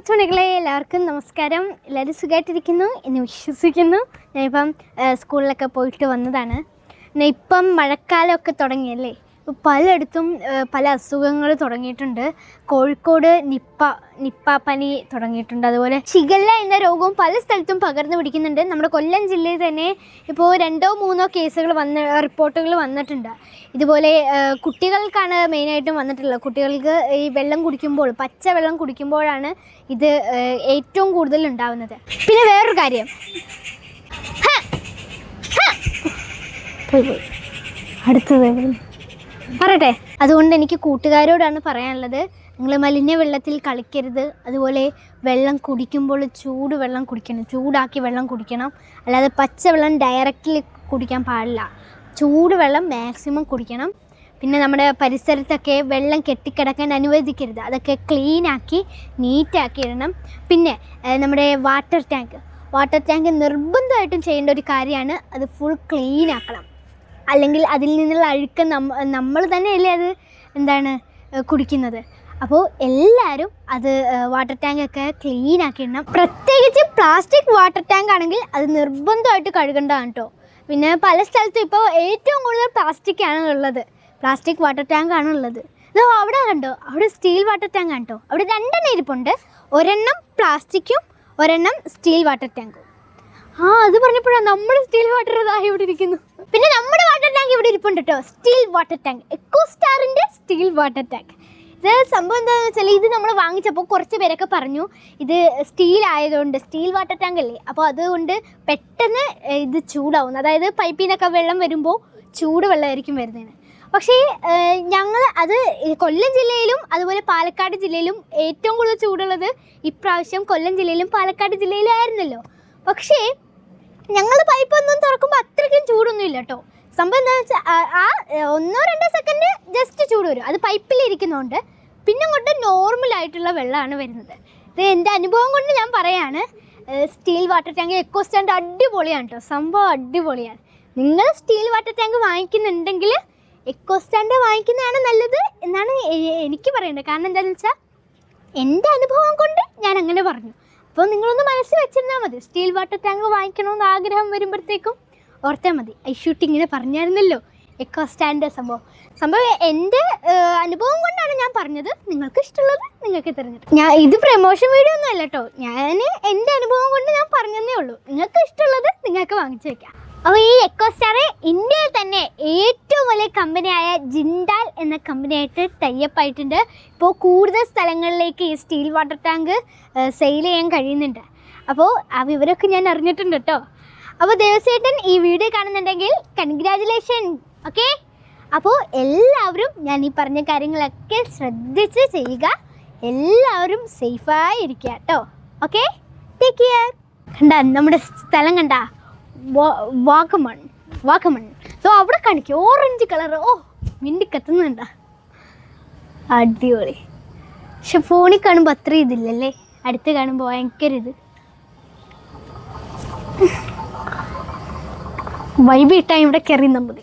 മുത്തുമണികളെ എല്ലാവർക്കും നമസ്കാരം. എല്ലാവരും സുഖമായിട്ടിരിക്കുന്നു എന്ന് വിശ്വസിക്കുന്നു. ഞാനിപ്പം സ്കൂളിലൊക്കെ പോയിട്ട് വന്നതാണ്. ഇപ്പം മഴക്കാലമൊക്കെ തുടങ്ങിയല്ലേ, പലയിടത്തും പല അസുഖങ്ങൾ തുടങ്ങിയിട്ടുണ്ട്. കോഴിക്കോട് നിപ്പ പനി തുടങ്ങിയിട്ടുണ്ട്. അതുപോലെ ഷിഗല്ല എന്ന രോഗവും പല സ്ഥലത്തും പകർന്നു പിടിക്കുന്നുണ്ട്. നമ്മുടെ കൊല്ലം ജില്ലയിൽ തന്നെ ഇപ്പോൾ 2-3 കേസുകൾ റിപ്പോർട്ടുകൾ വന്നിട്ടുണ്ട്. ഇതുപോലെ കുട്ടികൾക്കാണ് മെയിനായിട്ടും വന്നിട്ടുള്ളത്. കുട്ടികൾക്ക് ഈ വെള്ളം കുടിക്കുമ്പോൾ, പച്ചവെള്ളം കുടിക്കുമ്പോഴാണ് ഇത് ഏറ്റവും കൂടുതൽ ഉണ്ടാവുന്നത്. പിന്നെ വേറൊരു കാര്യം, അടുത്തത് പറയട്ടെ. അതുകൊണ്ട് എനിക്ക് കൂട്ടുകാരോടാണ് പറയാനുള്ളത്, നിങ്ങൾ മലിന വെള്ളത്തിൽ കളിക്കരുത്. അതുപോലെ വെള്ളം കുടിക്കുമ്പോൾ ചൂടുവെള്ളം കുടിക്കണം, ചൂടാക്കി വെള്ളം കുടിക്കണം. അല്ലാതെ പച്ചവെള്ളം ഡയറക്റ്റ്ലി കുടിക്കാൻ പാടില്ല. ചൂടുവെള്ളം മാക്സിമം കുടിക്കണം. പിന്നെ നമ്മുടെ പരിസരത്തൊക്കെ വെള്ളം കെട്ടിക്കിടക്കാൻ അനുവദിക്കരുത്. അതൊക്കെ ക്ലീനാക്കി നീറ്റാക്കി ഇടണം. പിന്നെ നമ്മുടെ വാട്ടർ ടാങ്ക് നിർബന്ധമായിട്ടും ചെയ്യേണ്ട ഒരു കാര്യമാണ്. അത് ഫുൾ ക്ലീൻ ആക്കണം. അല്ലെങ്കിൽ അതിൽ നിന്നുള്ള അഴുക്ക് നമ്മൾ തന്നെയല്ലേ അത് കുടിക്കുന്നത്. അപ്പോൾ എല്ലാവരും അത് വാട്ടർ ടാങ്കൊക്കെ ക്ലീൻ ആക്കിയിടണം. പ്രത്യേകിച്ച് പ്ലാസ്റ്റിക് വാട്ടർ ടാങ്ക് ആണെങ്കിൽ അത് നിർബന്ധമായിട്ട് കഴുകേണ്ടതാണ് കേട്ടോ. പിന്നെ പല സ്ഥലത്തും ഇപ്പോൾ ഏറ്റവും കൂടുതൽ പ്ലാസ്റ്റിക് വാട്ടർ ടാങ്ക് ആണുള്ളത്. ഇത് അവിടെ കണ്ടോ, അവിടെ സ്റ്റീൽ വാട്ടർ ടാങ്ക് ആണ് കേട്ടോ. അവിടെ 2 ഇരിപ്പുണ്ട്. ഒരെണ്ണം പ്ലാസ്റ്റിക്കും ഒരെണ്ണം സ്റ്റീൽ വാട്ടർ ടാങ്കും. അത് പറഞ്ഞപ്പോഴാണ് നമ്മുടെ സ്റ്റീൽ വാട്ടർ ഇതായി ഇവിടെ ഇരിക്കുന്നു. പിന്നെ നമ്മുടെ വാട്ടർ ടാങ്ക് ഇവിടെ ഇരിപ്പുണ്ട് കേട്ടോ, സ്റ്റീൽ വാട്ടർ ടാങ്ക്, എക്കോസ്റ്റാറിൻ്റെ സ്റ്റീൽ വാട്ടർ ടാങ്ക്. ഇത് സംഭവം എന്താണെന്ന് വെച്ചാൽ, ഇത് നമ്മൾ വാങ്ങിച്ചപ്പോൾ കുറച്ച് പേരൊക്കെ പറഞ്ഞു ഇത് സ്റ്റീൽ ആയതുകൊണ്ട്, സ്റ്റീൽ വാട്ടർ ടാങ്ക് അല്ലേ, അപ്പോൾ അതുകൊണ്ട് പെട്ടെന്ന് ഇത് ചൂടാവും. അതായത് പൈപ്പിൽ നിന്നൊക്കെ വെള്ളം വരുമ്പോൾ ചൂട് വെള്ളമായിരിക്കും വരുന്നതിന്. പക്ഷേ ഞങ്ങൾ അത് കൊല്ലം ജില്ലയിലും അതുപോലെ പാലക്കാട് ജില്ലയിലും ഏറ്റവും കൂടുതൽ ചൂടുള്ളത് ഇപ്രാവശ്യം കൊല്ലം ജില്ലയിലും പാലക്കാട് ജില്ലയിലും ആയിരുന്നല്ലോ. പക്ഷേ ഞങ്ങൾ പൈപ്പൊന്നും തുറക്കുമ്പോൾ അത്രയ്ക്കും ചൂടൊന്നും ഇല്ല കേട്ടോ. സംഭവം എന്താണെന്ന് വെച്ചാൽ 1-2 സെക്കൻഡ് ജസ്റ്റ് ചൂട് വരും. അത് പൈപ്പിലിരിക്കുന്നതുകൊണ്ട്. പിന്നെ അങ്ങോട്ട് നോർമലായിട്ടുള്ള വെള്ളമാണ് വരുന്നത്. ഇത് എൻ്റെ അനുഭവം കൊണ്ട് ഞാൻ പറയാണ്. Steel water tank Eco Stand അടിപൊളിയാണ് കേട്ടോ, സംഭവം അടിപൊളിയാണ്. നിങ്ങൾ സ്റ്റീൽ വാട്ടർ ടാങ്ക് വാങ്ങിക്കുന്നുണ്ടെങ്കിൽ എക്കോ സ്റ്റാൻഡ് വാങ്ങിക്കുന്നതാണ് നല്ലത് എന്നാണ് എനിക്ക് പറയേണ്ടത്. കാരണം എന്താണെന്ന് വെച്ചാൽ എൻ്റെ അനുഭവം കൊണ്ട് ഞാൻ അങ്ങനെ പറഞ്ഞു. അപ്പോൾ നിങ്ങളൊന്ന് മനസ്സിൽ വെച്ചിരുന്നാൽ മതി. സ്റ്റീൽ വാട്ടർ ടാങ്ക് വാങ്ങിക്കണമെന്ന് ആഗ്രഹം വരുമ്പോഴത്തേക്കും ഓർത്താൽ മതി. ഐഷൂട്ടി ഇങ്ങനെ പറഞ്ഞായിരുന്നല്ലോ എക്കോ സ്റ്റാൻഡ് സംഭവം എൻ്റെ അനുഭവം കൊണ്ടാണ് ഞാൻ പറഞ്ഞത്. നിങ്ങൾക്ക് ഇഷ്ടമുള്ളത് നിങ്ങൾക്ക് തിരഞ്ഞെടുക്കും. ഇത് പ്രമോഷൻ വീഡിയോ ഒന്നും അല്ല കേട്ടോ, ഞാൻ എൻ്റെ അനുഭവം കൊണ്ട് ഞാൻ പറഞ്ഞതേ ഉള്ളൂ. നിങ്ങൾക്ക് ഇഷ്ടമുള്ളത് നിങ്ങൾക്ക് വാങ്ങിച്ചു വയ്ക്കാം. അപ്പോൾ ഈ എക്കോ സ്റ്റാർ ഇന്ത്യയിൽ തന്നെ ഏറ്റവും വലിയ കമ്പനിയായ ജിൻഡാൽ എന്ന കമ്പനിയായിട്ട് ടൈപ്പ് ആയിട്ടുണ്ട്. ഇപ്പോൾ കൂടുതൽ സ്ഥലങ്ങളിലേക്ക് ഈ സ്റ്റീൽ വാട്ടർ ടാങ്ക് സെയിൽ ചെയ്യാൻ കഴിയുന്നുണ്ട്. അപ്പോൾ ആ വിവരമൊക്കെ ഞാൻ അറിഞ്ഞിട്ടുണ്ട് കേട്ടോ. അപ്പോൾ ദേവസേട്ടൻ ഈ വീഡിയോ കാണുന്നുണ്ടെങ്കിൽ കൺഗ്രാജുലേഷൻ. ഓക്കെ, അപ്പോൾ എല്ലാവരും ഞാൻ ഈ പറഞ്ഞ കാര്യങ്ങളൊക്കെ ശ്രദ്ധിച്ച് ചെയ്യുക. എല്ലാവരും സേഫായി ഇരിക്കുക കേട്ടോ. Okay, take care. കണ്ട നമ്മുടെ സ്ഥലം കണ്ട, വാഗമൺ. സോ അവിടെ കാണിക്കും ഓറഞ്ച് കളർ. മിണ്ടി കത്തുന്നുണ്ട, അടിപൊളി. പക്ഷെ ഫോണിൽ കാണുമ്പോൾ അത്ര ഇതില്ലല്ലേ, അടുത്ത് കാണുമ്പോൾ ഭയങ്കര ഇത്. വൈബ് ഇട്ടാൽ ഇവിടെ കയറി മതി.